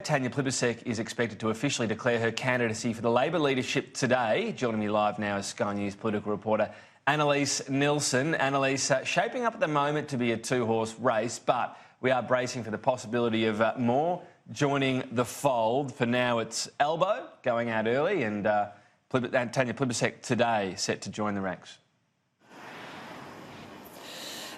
Tanya Plibersek is expected to officially declare her candidacy for the Labor leadership today. Joining me live now is Sky News political reporter Annalise Nilsson. Annalise, shaping up at the moment to be a two-horse race, but we are bracing for the possibility of more joining the fold. For now, it's Albo going out early and Tanya Plibersek today set to join the ranks.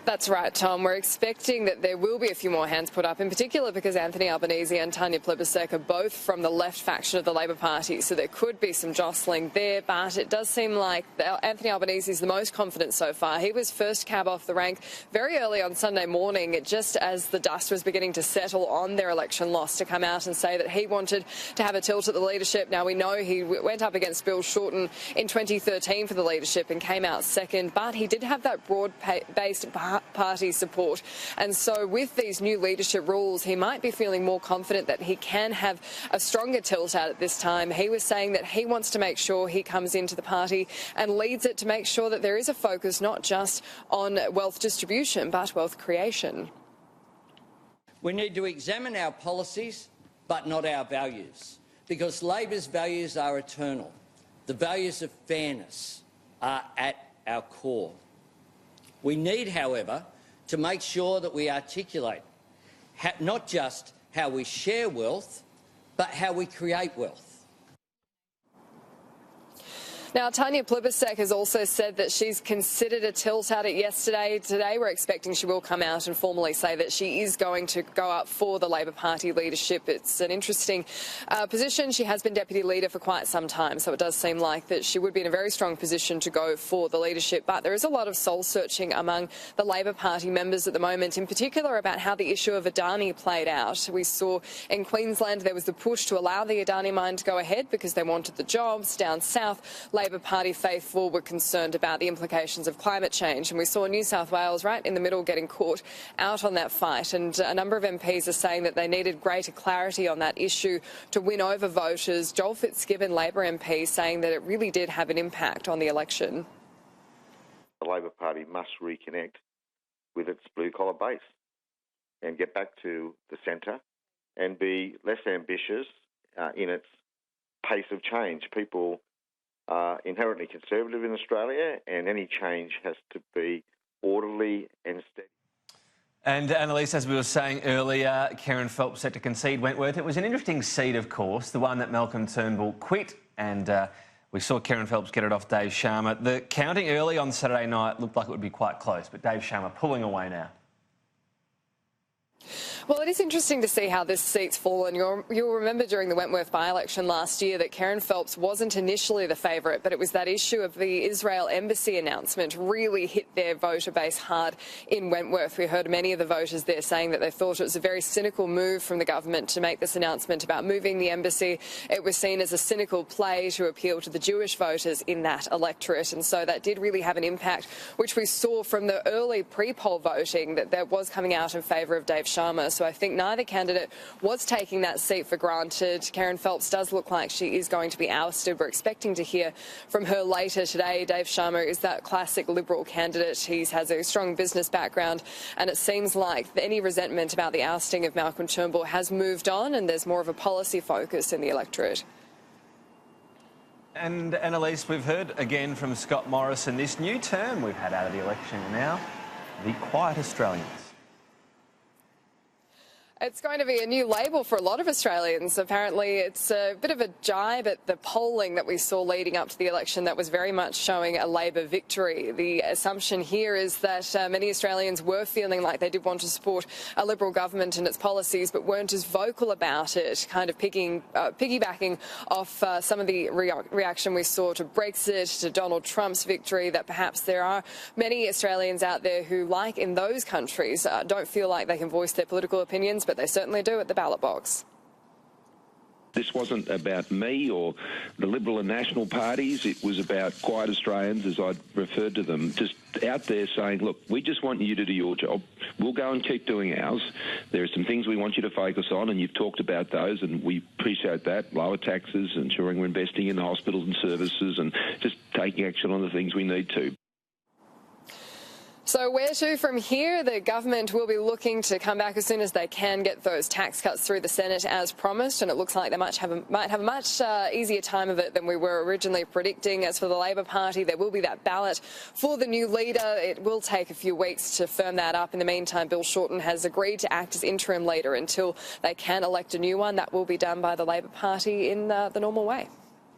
That's right, Tom. We're expecting that there will be a few more hands put up, in particular because Anthony Albanese and Tanya Plibersek are both from the left faction of the Labor Party, so there could be some jostling there, but it does seem like Anthony Albanese is the most confident so far. He was first cab off the rank very early on Sunday morning, just as the dust was beginning to settle on their election loss, to come out and say that he wanted to have a tilt at the leadership. Now, we know he went up against Bill Shorten in 2013 for the leadership and came out second, but he did have that broad-based party support, and so with these new leadership rules he might be feeling more confident that he can have a stronger tilt at this time. He was saying that he wants to make sure he comes into the party and leads it to make sure that there is a focus not just on wealth distribution but wealth creation. We need to examine our policies but not our values, because Labor's values are eternal. The values of fairness are at our core. We need, however, to make sure that we articulate not just how we share wealth, but how we create wealth. Now, Tanya Plibersek has also said that she's considered a tilt at it yesterday. Today we're expecting she will come out and formally say that she is going to go up for the Labor Party leadership. It's an interesting position. She has been deputy leader for quite some time, so it does seem like that she would be in a very strong position to go for the leadership. But there is a lot of soul-searching among the Labor Party members at the moment, in particular about how the issue of Adani played out. We saw in Queensland there was the push to allow the Adani mine to go ahead because they wanted the jobs. Down south, Labor Party faithful were concerned about the implications of climate change, and we saw New South Wales right in the middle getting caught out on that fight, and a number of MPs are saying that they needed greater clarity on that issue to win over voters. Joel Fitzgibbon, Labor MP, saying that it really did have an impact on the election. The Labor Party must reconnect with its blue-collar base and get back to the centre and be less ambitious in its pace of change. People are inherently conservative in Australia, and any change has to be orderly and steady. And Annalise, as we were saying earlier, Kerryn Phelps set to concede Wentworth. It was an interesting seat, of course, the one that Malcolm Turnbull quit, and we saw Kerryn Phelps get it off Dave Sharma. The counting early on Saturday night looked like it would be quite close, but Dave Sharma pulling away now. Well, it is interesting to see how this seat's fallen. You'll remember during the Wentworth by-election last year that Kerryn Phelps wasn't initially the favourite, but it was that issue of the Israel embassy announcement really hit their voter base hard in Wentworth. We heard many of the voters there saying that they thought it was a very cynical move from the government to make this announcement about moving the embassy. It was seen as a cynical play to appeal to the Jewish voters in that electorate, and so that did really have an impact, which we saw from the early pre-poll voting that was coming out in favour of Dave Sharma. So I think neither candidate was taking that seat for granted. Kerryn Phelps does look like she is going to be ousted. We're expecting to hear from her later today. Dave Sharma is that classic Liberal candidate. He has a strong business background, and it seems like any resentment about the ousting of Malcolm Turnbull has moved on, and there's more of a policy focus in the electorate. And Annalise, we've heard again from Scott Morrison, this new term we've had out of the election now, the quiet Australians. It's going to be a new label for a lot of Australians. Apparently, it's a bit of a jibe at the polling that we saw leading up to the election that was very much showing a Labor victory. The assumption here is that many Australians were feeling like they did want to support a Liberal government and its policies, but weren't as vocal about it, kind of piggybacking off some of the reaction we saw to Brexit, to Donald Trump's victory, that perhaps there are many Australians out there who, like in those countries, don't feel like they can voice their political opinions, but they certainly do at the ballot box. This wasn't about me or the Liberal and National parties. It was about quiet Australians, as I'd referred to them, just out there saying, look, we just want you to do your job. We'll go and keep doing ours. There are some things we want you to focus on, and you've talked about those, and we appreciate that. Lower taxes, ensuring we're investing in hospitals and services, and just taking action on the things we need to. So where to from here? The government will be looking to come back as soon as they can get those tax cuts through the Senate as promised, and it looks like they might have a much easier time of it than we were originally predicting. As for the Labor Party, there will be that ballot for the new leader. It will take a few weeks to firm that up. In the meantime, Bill Shorten has agreed to act as interim leader until they can elect a new one. That will be done by the Labor Party in the normal way.